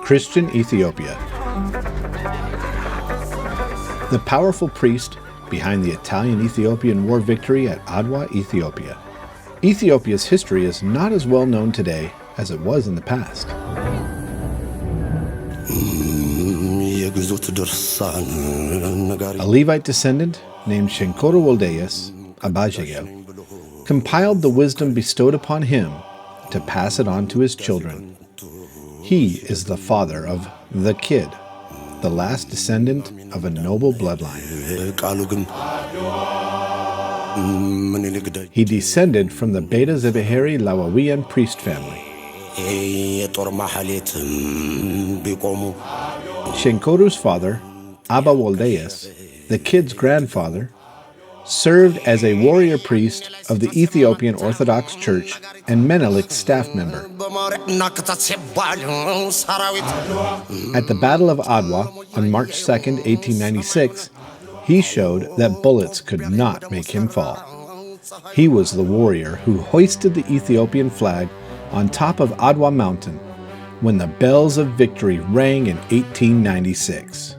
Christian Ethiopia. The powerful priest behind the Italian-Ethiopian war victory at Adwa, Ethiopia. Ethiopia's history is not as well known today as it was in the past. A Levite descendant named Shenkoro Woldeas, Abajegel, compiled the wisdom bestowed upon him to pass it on to his children. He is the father of the Kid, the last descendant of a noble bloodline. He descended from the Beta Zebeheri Lawawian priest family. Shenkoro's father, Abba Woldeas, the Kid's grandfather, served as a warrior priest of the Ethiopian Orthodox Church and Menelik's staff member. At the Battle of Adwa on March 2, 1896, he showed that bullets could not make him fall. He was the warrior who hoisted the Ethiopian flag on top of Adwa Mountain when the bells of victory rang in 1896.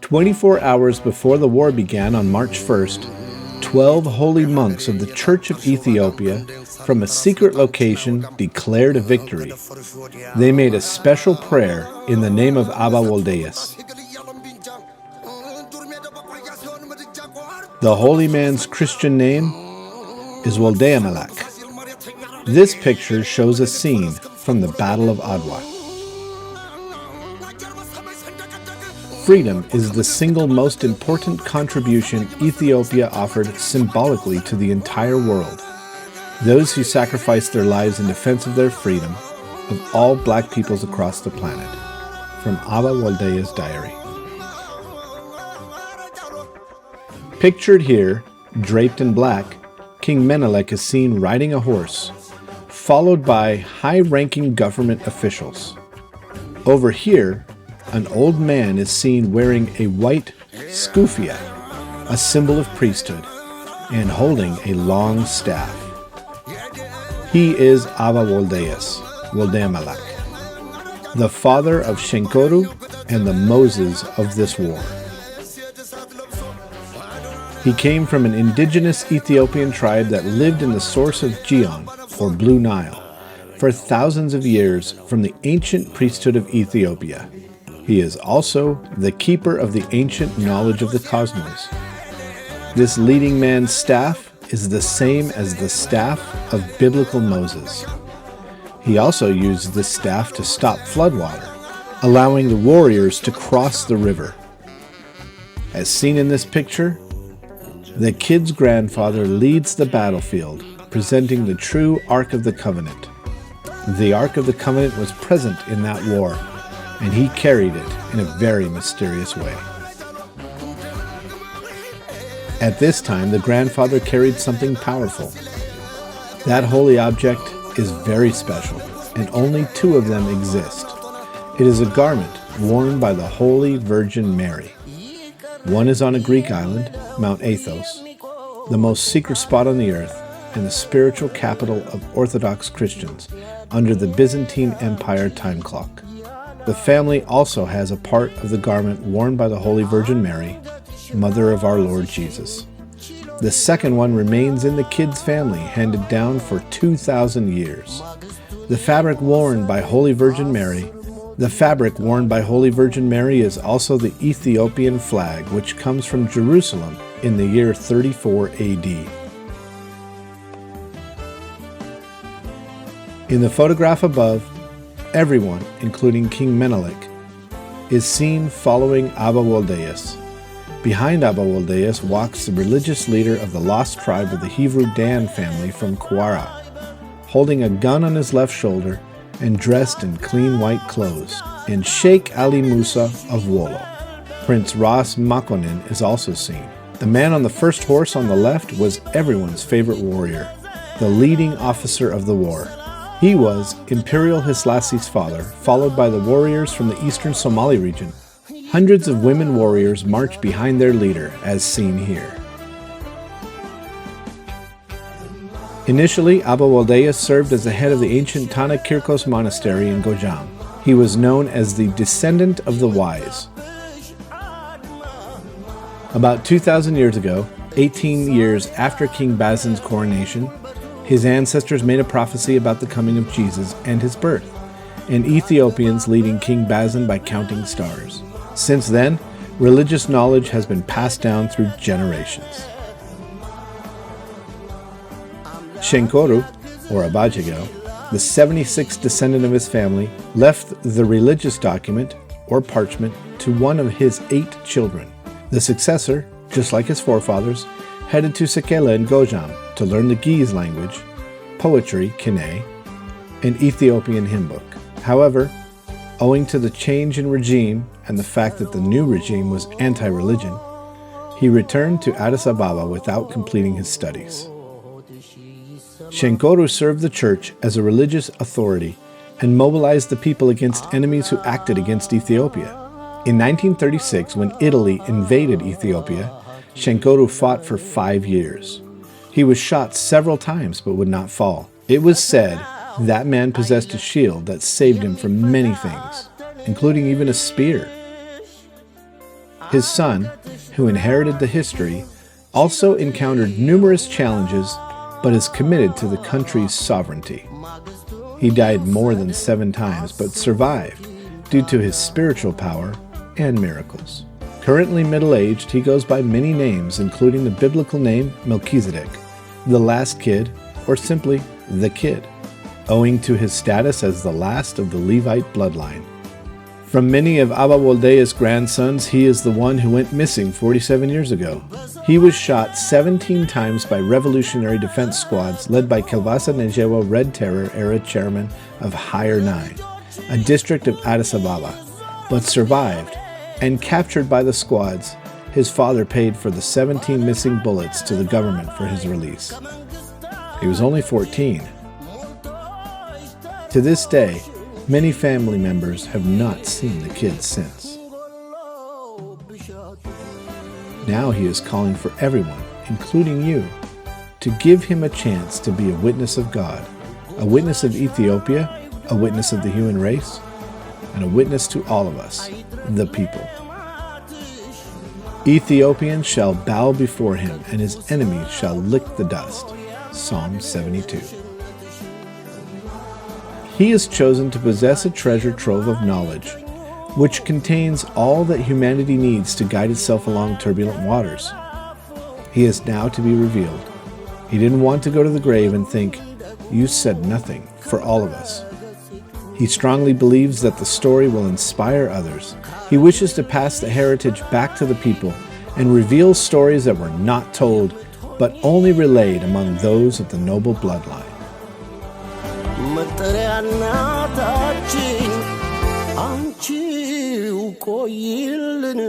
24 hours before the war began on March 1st, 12 holy monks of the Church of Ethiopia from a secret location declared a victory. They made a special prayer in the name of Abba Woldeas. The holy man's Christian name is Woldeamalak. This picture shows a scene from the Battle of Adwa. Freedom is the single most important contribution Ethiopia offered symbolically to the entire world. Those who sacrificed their lives in defense of their freedom, of all black peoples across the planet. From Abba Woldeas' diary. Pictured here, draped in black, King Menelik is seen riding a horse, followed by high-ranking government officials. Over here, an old man is seen wearing a white skufia, a symbol of priesthood, and holding a long staff. He is Abba Woldeas, Woldeamalak, the father of Shenkoro and the Moses of this war. He came from an indigenous Ethiopian tribe that lived in the source of Gion, or Blue Nile, for thousands of years from the ancient priesthood of Ethiopia. He is also the keeper of the ancient knowledge of the cosmos. This leading man's staff is the same as the staff of biblical Moses. He also used this staff to stop floodwater, allowing the warriors to cross the river. As seen in this picture, the Kid's grandfather leads the battlefield, presenting the true Ark of the Covenant. The Ark of the Covenant was present in that war, and he carried it in a very mysterious way. At this time, the grandfather carried something powerful. That holy object is very special, and only 2 of them exist. It is a garment worn by the Holy Virgin Mary. One is on a Greek island, Mount Athos, the most secret spot on the earth, and the spiritual capital of Orthodox Christians under the Byzantine Empire time clock. The family also has a part of the garment worn by the Holy Virgin Mary, Mother of our Lord Jesus. The second one remains in the Kid's family, handed down for 2,000 years. The fabric worn by Holy Virgin Mary is also the Ethiopian flag, which comes from Jerusalem in the year 34 AD. In the photograph above, everyone, including King Menelik, is seen following Abba Woldeas. Behind Abba Woldeas walks the religious leader of the lost tribe of the Hebrew Dan family from Kwara, holding a gun on his left shoulder and dressed in clean white clothes, and Sheikh Ali Musa of Wollo. Prince Ras Makonnen is also seen. The man on the first horse on the left was everyone's favorite warrior, the leading officer of the war. He was Imperial Hislassi's father, followed by the warriors from the eastern Somali region. Hundreds of women warriors march behind their leader, as seen here. Initially, Abba Waldeus served as the head of the ancient Tana Kirkos monastery in Gojam. He was known as the descendant of the wise. About 2,000 years ago, 18 years after King Basin's coronation, his ancestors made a prophecy about the coming of Jesus and his birth, and Ethiopians leading King Basin by counting stars. Since then, religious knowledge has been passed down through generations. Shenkoru, or Abajigo, the 76th descendant of his family, left the religious document, or parchment, to one of his 8 children. The successor, just like his forefathers, headed to Sekela in Gojam to learn the Ge'ez language, poetry, Kine, and Ethiopian hymn book. However, owing to the change in regime and the fact that the new regime was anti-religion, he returned to Addis Ababa without completing his studies. Shenkoru served the church as a religious authority and mobilized the people against enemies who acted against Ethiopia. In 1936, when Italy invaded Ethiopia, Shenkoru fought for 5 years. He was shot several times but would not fall. It was said that man possessed a shield that saved him from many things, including even a spear. His son, who inherited the history, also encountered numerous challenges but is committed to the country's sovereignty. He died more than 7 times but survived due to his spiritual power and miracles. Currently middle-aged, he goes by many names, including the biblical name Melchizedek, the last kid, or simply the kid, owing to his status as the last of the Levite bloodline. From many of Abba Waldeus' grandsons, he is the one who went missing 47 years ago. He was shot 17 times by revolutionary defense squads led by Kelvasa Nejewa Red Terror-era chairman of Higher 9, a district of Addis Ababa, but survived, and captured by the squads, his father paid for the 17 missing bullets to the government for his release. He was only 14. To this day, many family members have not seen the kid since. Now he is calling for everyone, including you, to give him a chance to be a witness of God, a witness of Ethiopia, a witness of the human race, and a witness to all of us, the people. Ethiopians shall bow before him, and his enemies shall lick the dust. Psalm 72. He is chosen to possess a treasure trove of knowledge, which contains all that humanity needs to guide itself along turbulent waters. He is now to be revealed. He didn't want to go to the grave and think, "You said nothing for all of us." He strongly believes that the story will inspire others. He wishes to pass the heritage back to the people and reveal stories that were not told, but only relayed among those of the noble bloodline. አንቺው ቆይልን